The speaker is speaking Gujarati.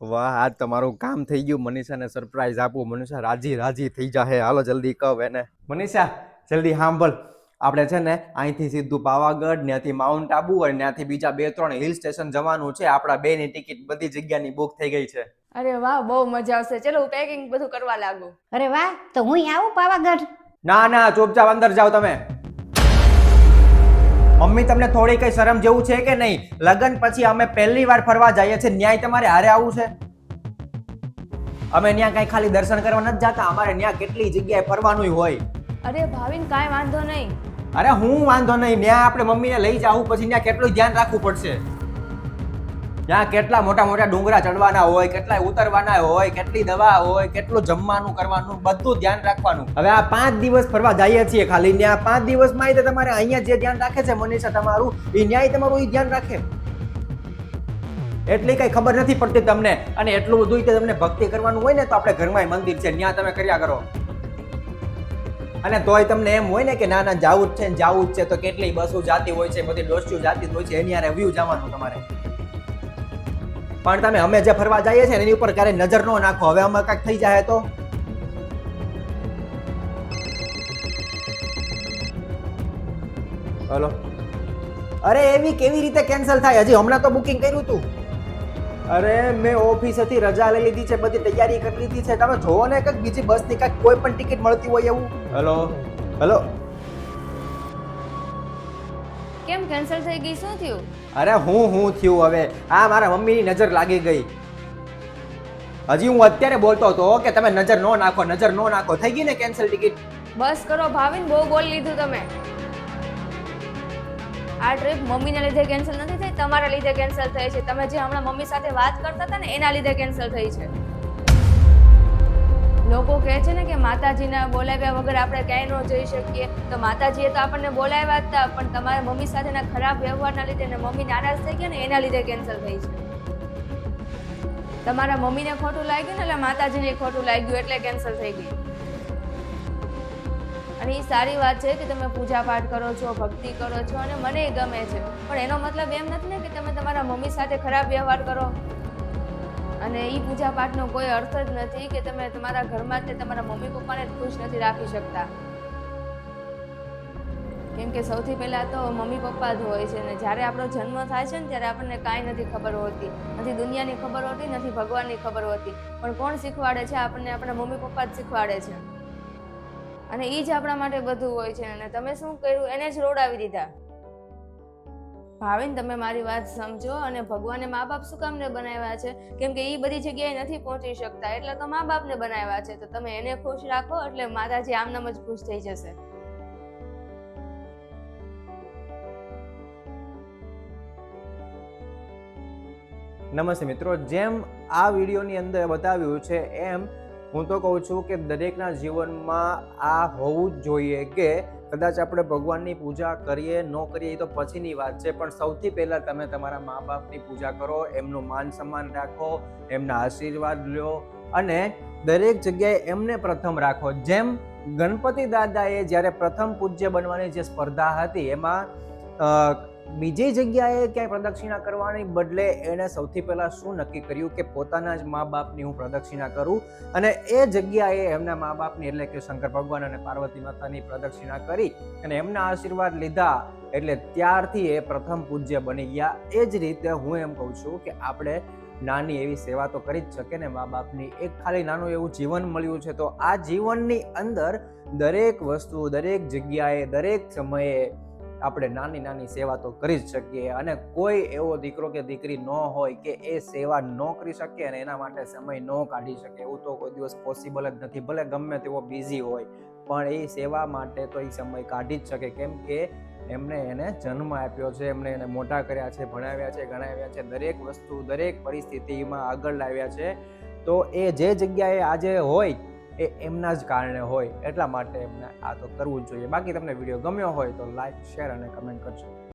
વાહ, આજ તમારું કામ થઈ ગયું. મનીષાને સરપ્રાઈઝ આપું. મનીષા રાજી રાજી થઈ જાહે. હાલો જલ્દી કહો એને. મનીષા જલ્દી સાંભળ. આપણે છે ને અહીંથી સીધું પાવાગઢ, ત્યાંથી માઉન્ટ આબુ અને ત્યાંથી બીજા 2-3 હિલ સ્ટેશન જવાનું છે. આપણા બેની ટિકિટ બધી જગ્યાની બુક થઈ ગઈ છે. અરે વાહ, બહુ મજા આવશે. ચલો હું પેકિંગ બધું કરવા લાગુ. અરે વાહ, તો હું આવું પાવાગઢ. ના ના, ચૂપચાપ અંદર જાઓ તમે. મમ્મી તમને થોડી કઈ શરમ જેવું છે કે નહીં? લગ્ન પછી અમે પહેલી વાર ફરવા જઈએ છીએ, ન્યાય તમારે હારે આવું છે? અમે ત્યાં કઈ ખાલી દર્શન કરવા નથી જતા, અમારે ત્યાં કેટલી જગ્યાએ ફરવાનું હોય. અરે ભાવિન, કાંઈ વાંધો નહીં. અરે હું વાંધો નહીં, ત્યાં આપણે મમ્મીને લઈ જાવું, પછી ત્યાં કેટલું ધ્યાન રાખવું પડશે. ત્યાં કેટલા મોટા મોટા ડુંગરા ચડવાના હોય, કેટલા ઉતરવાના હોય, કેટલી દવા હોય, કેટલું જમવાનું કરવાનું, બધું ધ્યાન રાખવાનું. હવે આ 5 દિવસ ફરવા જઈએ છીએ ખાલી, ત્યાં 5 દિવસમાં તો તમારે અહીંયા જે ધ્યાન રાખે છે મનીષા તમારું, એ ન્યાય તમારું એ ધ્યાન રાખે. એટલી કઈ ખબર નથી પડતી તમને. અને એટલું બધું તમને ભક્તિ કરવાનું હોય ને તો આપણે ઘરમાં મંદિર છે, ત્યાં તમે કર્યા કરો. અને તોય તમને એમ હોય ને કે ના ના જાવું જ છે ને જાવું જ છે, તો કેટલી બસો જાતી હોય છે, બધી ડોસ્ટીઓ જાતી હોય છે, એની હારે વ્યૂ જવાનું તમારે. પણ તમે અમે જે ફરવા જઈએ છીએ એની ઉપર ક્યારે નજર ન નાખો. હવે અમે કાંઈક થઈ જાય તો હલો. અરે એવી કેવી રીતે કેન્સલ થાય? હજી હમણાં તો બુકિંગ કર્યું હતું. અરે મેં ઓફિસેથી રજા લઈ લીધી છે, બધી તૈયારી કરી લીધી છે. તમે જોવો ને કે બીજી બસની કાંઈક કોઈ પણ ટિકિટ મળતી હોય એવું. Hello hello. કેમ કેન્સલ થઈ ગઈ? શું થયું? અરે હું થયું હવે? આ મારા મમ્મીની નજર લાગી ગઈ. હજી હું અત્યારે બોલતો હતો કે તમે નજર નો નાખો, નજર નો નાખો. થઈ ગઈ ને કેન્સલ ટિકિટ? બસ કરો ભાવિન, બહુ બોલી લીધું તમે. આ ટ્રીપ મમ્મીને લીધે કેન્સલ નથી થઈ, તમારા લીધે કેન્સલ થઈ છે. તમે જે હમણાં મમ્મી સાથે વાત કરતા હતા ને એના લીધે કેન્સલ થઈ છે. લોકો કહે છે ને કે માતાજીના બોલાવ્યા વગર આપણે ક્યાંય ન જઈ શકીએ, તો માતાજીએ તો આપણને બોલાવ્યા હતા, પણ તમારા મમ્મી સાથેના ખરાબ વ્યવહારના લીધે ને મમ્મી નારાજ થઈ ગયા ને એના લીધે કેન્સલ થઈ છે. તમારા મમ્મીને ખોટું લાગ્યું ને એટલે માતાજીને ખોટું લાગ્યું એટલે કેન્સલ થઈ ગઈ. અને એ સારી વાત છે કે તમે પૂજા પાઠ કરો છો, ભક્તિ કરો છો અને મને એ ગમે છે, પણ એનો મતલબ એમ નથી ને કે તમે તમારા મમ્મી સાથે ખરાબ વ્યવહાર કરો. અને એ પૂજા પાઠનો કોઈ અર્થ જ નથી કે તમે તમારા ઘરમાં જ તમારા મમ્મી પપ્પાને જ ખુશ નથી રાખી શકતા. કેમ કે સૌથી પહેલા તો મમ્મી પપ્પા જ હોય છે, ને જ્યારે આપણો જન્મ થાય છે ને ત્યારે આપણને કાંઈ નથી ખબર હોતી, નથી દુનિયાની ખબર હોતી, નથી ભગવાનની ખબર હોતી, પણ કોણ શીખવાડે છે? આપણને આપણા મમ્મી પપ્પા જ શીખવાડે છે. અને એ જ આપણા માટે બધું હોય છે. અને તમે શું કર્યું? એને જ રોડાવી દીધા. ભાવિન, તમે મારી વાત સમજો. અને ભગવાને મા બાપ શું કામને બનાવ્યા છે? કેમ કે એ બધી જગ્યાએ નથી પહોંચી શકતા, એટલે તો મા બાપને બનાવ્યા છે. તો તમે એને ખુશ રાખો એટલે માતાજી આમનામ જ ખુશ થઈ જશે. નમસ્તે મિત્રો, જેમ આ વિડીયોની અંદર બતાવ્યું છે એમ હું તો કહું છું કે દરેકના જીવનમાં આ હોવું જ જોઈએ કે કદાચ આપણે ભગવાનની પૂજા કરીએ ન કરીએ એ તો પછીની વાત છે, પણ સૌથી પહેલાં તમે તમારા મા બાપની પૂજા કરો, એમનું માન સન્માન રાખો, એમના આશીર્વાદ લો અને દરેક જગ્યાએ એમને પ્રથમ રાખો. જેમ ગણપતિ દાદાએ જ્યારે પ્રથમ પૂજ્ય બનવાની જે સ્પર્ધા હતી એમાં બીજી જગ્યાએ ક્યાંય પ્રદક્ષિણા કરવાની બદલે એણે સૌથી પહેલાં શું નક્કી કર્યું કે પોતાના જ મા બાપની હું પ્રદક્ષિણા કરું, અને એ જગ્યાએ એમના મા બાપની એટલે કે શંકર ભગવાન અને પાર્વતી માતાની પ્રદક્ષિણા કરી અને એમના આશીર્વાદ લીધા, એટલે ત્યારથી એ પ્રથમ પૂજ્ય બની ગયા. એ જ રીતે હું એમ કહું છું કે આપણે નાની એવી સેવા તો કરી જ શકે ને મા બાપની. એક ખાલી નાનું એવું જીવન મળ્યું છે, તો આ જીવનની અંદર દરેક વસ્તુ, દરેક જગ્યાએ, દરેક સમયે આપણે નાની નાની સેવા તો કરી જ શકીએ. અને કોઈ એવો દીકરો કે દીકરી ન હોય કે એ સેવા ન કરી શકે અને એના માટે સમય ન કાઢી શકે, એવું તો કોઈ દિવસ પોસિબલ જ નથી. ભલે ગમે તેવો બિઝી હોય, પણ એ સેવા માટે તો એ સમય કાઢી જ શકે. કેમ કે એમને એને જન્મ આપ્યો છે, એમને એને મોટા કર્યા છે, ભણાવ્યા છે, ગણાવ્યા છે, દરેક વસ્તુ દરેક પરિસ્થિતિમાં આગળ લાવ્યા છે. તો એ જે જગ્યાએ આજે હોય એ એમના જ કારણે હોય, એટલા માટે એમને આ તો કરવું જ જોઈએ. બાકી તમને વિડીયો ગમ્યો હોય તો લાઈક, શેર અને કમેન્ટ કરજો.